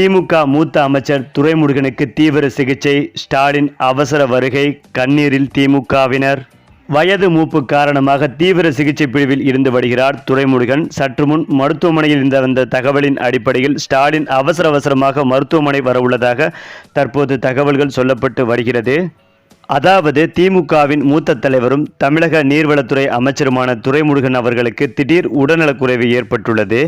திமுக மூத்த அமைச்சர் துரைமுருகனுக்கு தீவிர சிகிச்சை. ஸ்டாலின் அவசர வருகை. கண்ணீரில் திமுகவினர். வயது மூப்பு காரணமாக தீவிர சிகிச்சை பிரிவில் இருந்து வருகிறார் துரைமுருகன். சற்று முன் மருத்துவமனையில் இருந்த வந்த தகவலின் அடிப்படையில் ஸ்டாலின் அவசரமாக மருத்துவமனை வரவுள்ளதாக தற்போது தகவல்கள் சொல்லப்பட்டு வருகிறது. அதாவது திமுகவின் மூத்த தலைவரும் தமிழக நீர்வளத்துறை அமைச்சருமான துரைமுருகன் அவர்களுக்கு திடீர் உடல்நலக்குறைவு ஏற்பட்டுள்ளது.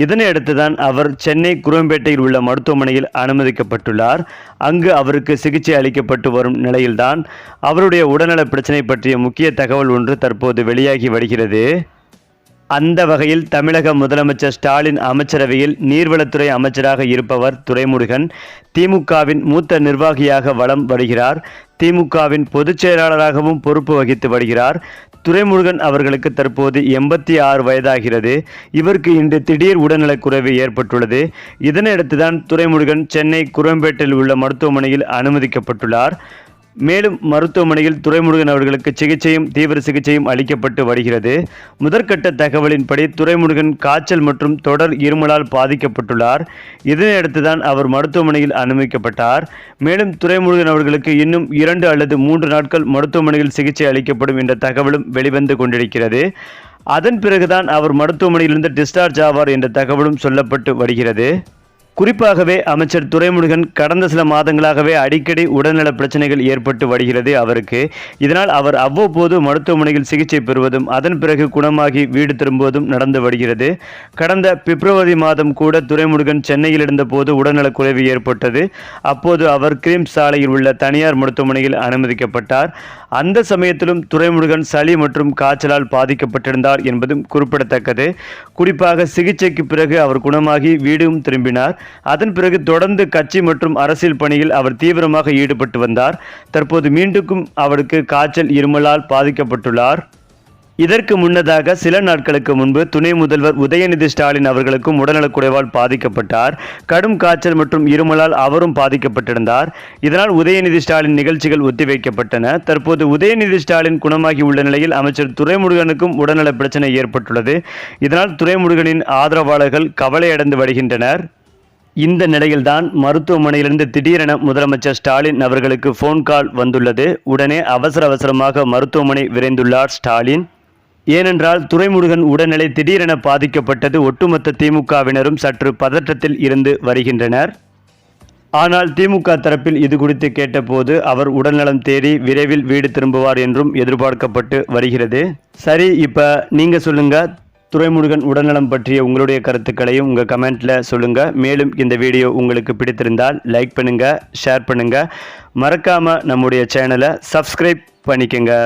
இதனையடுத்துதான் அவர் சென்னை குரோம்பேட்டையில் உள்ள மருத்துவமனையில் அனுமதிக்கப்பட்டுள்ளார். அங்கு அவருக்கு சிகிச்சை அளிக்கப்பட்டு வரும் நிலையில்தான் அவருடைய உடல்நல பிரச்சினை பற்றிய முக்கிய தகவல் ஒன்று தற்போது வெளியாகி வருகிறது. அந்த வகையில் தமிழக முதலமைச்சர் ஸ்டாலின் அமைச்சரவையில் நீர்வளத்துறை அமைச்சராக இருப்பவர் துரைமுருகன். திமுகவின் மூத்த நிர்வாகியாக வலம் வருகிறார். திமுகவின் பொதுச் செயலாளராகவும் பொறுப்பு வகித்து வருகிறார். துரைமுருகன் அவர்களுக்கு தற்போது 86 வயதாகிறது. இவருக்கு இன்று திடீர் உடல்நலக்குறைவு ஏற்பட்டுள்ளது. இதனையடுத்துதான் துரைமுருகன் சென்னை குரோம்பேட்டையில் உள்ள மருத்துவமனையில் அனுமதிக்கப்பட்டுள்ளார். மேலும் மருத்துவமனையில் துரைமுருகன் அவர்களுக்கு சிகிச்சையும் தீவிர சிகிச்சையும் அளிக்கப்பட்டு வருகிறது. முதற்கட்ட தகவலின்படி துரைமுருகன் காய்ச்சல் மற்றும் தொடர் இருமலால் பாதிக்கப்பட்டுள்ளார். இதனையடுத்துதான் அவர் மருத்துவமனையில் அனுமதிக்கப்பட்டார். மேலும் துரைமுருகன் அவர்களுக்கு இன்னும் 2 அல்லது 3 நாட்கள் மருத்துவமனையில் சிகிச்சை அளிக்கப்படும் என்ற தகவலும் வெளிவந்து கொண்டிருக்கிறது. அதன் பிறகுதான் அவர் மருத்துவமனையிலிருந்து டிஸ்சார்ஜ் ஆவார் என்ற தகவலும் சொல்லப்பட்டு வருகிறது. குறிப்பாகவே அமைச்சர் துரைமுருகன் கடந்த சில மாதங்களாகவே அடிக்கடி உடல்நல பிரச்சனைகள் ஏற்பட்டு வருகிறது அவருக்கு. இதனால் அவர் அவ்வப்போது மருத்துவமனையில் சிகிச்சை பெறுவதும் அதன் பிறகு குணமாகி வீடு திரும்புவதும் நடந்து வருகிறது. கடந்த பிப்ரவரி மாதம் கூட துரைமுருகன் சென்னையில் இருந்தபோது உடல்நலக்குறைவு ஏற்பட்டது. அப்போது அவர் கிரீம்ஸ் சாலையில் உள்ள தனியார் மருத்துவமனையில் அனுமதிக்கப்பட்டார். அந்த சமயத்திலும் துரைமுருகன் சளி மற்றும் காய்ச்சலால் பாதிக்கப்பட்டிருந்தார் என்பதும் குறிப்பிடத்தக்கது. குறிப்பாக சிகிச்சைக்கு பிறகு அவர் குணமாகி வீடும் திரும்பினார். அதன் பிறகு தொடர்ந்து கட்சி மற்றும் அரசியல் பணியில் அவர் தீவிரமாக ஈடுபட்டு வந்தார். தற்போது மீண்டும் அவருக்கு காய்ச்சல் இருமலால் பாதிக்கப்பட்டுள்ளார். இதற்கு முன்னதாக சில நாட்களுக்கு முன்பு துணை முதல்வர் உதயநிதி ஸ்டாலின் அவர்களுக்கும் உடல்நலக்குறைவால் பாதிக்கப்பட்டார். கடும் காய்ச்சல் மற்றும் இருமலால் அவரும் பாதிக்கப்பட்டிருந்தார். இதனால் உதயநிதி ஸ்டாலின் நிகழ்ச்சிகள் ஒத்திவைக்கப்பட்டன. தற்போது உதயநிதி ஸ்டாலின் குணமாகி உள்ள நிலையில் அமைச்சர் துரைமுருகனுக்கும் உடல்நல பிரச்சனை ஏற்பட்டுள்ளது. இதனால் துரைமுருகனின் ஆதரவாளர்கள் கவலையடைந்து வருகின்றனர். இந்த நிலையில்தான் மருத்துவமனையிலிருந்து திடீரென முதலமைச்சர் ஸ்டாலின் அவர்களுக்கு ஃபோன் கால் வந்துள்ளது. உடனே அவசரமாக மருத்துவமனை விரைந்துள்ளார் ஸ்டாலின். ஏனென்றால் துரைமுருகன் உடல்நிலை திடீரென பாதிக்கப்பட்டது ஒட்டுமொத்த திமுகவினரும் சற்று பதற்றத்தில் இருந்து வருகின்றனர். ஆனால் திமுக தரப்பில் இது குறித்து கேட்டபோது அவர் உடல்நலம் தேறி விரைவில் வீடு திரும்புவார் என்றும் எதிர்பார்க்கப்பட்டு வருகிறது. சரி, இப்போ நீங்கள் சொல்லுங்க, துரைமுருகன் உடல்நலம் பற்றிய உங்களுடைய கருத்துக்களையும் உங்கள் கமெண்ட்டில் சொல்லுங்கள். மேலும் இந்த வீடியோ உங்களுக்கு பிடித்திருந்தால் லைக் பண்ணுங்கள், ஷேர் பண்ணுங்கள். மறக்காமல் நம்முடைய சேனலை சப்ஸ்கிரைப் பண்ணிக்கோங்க.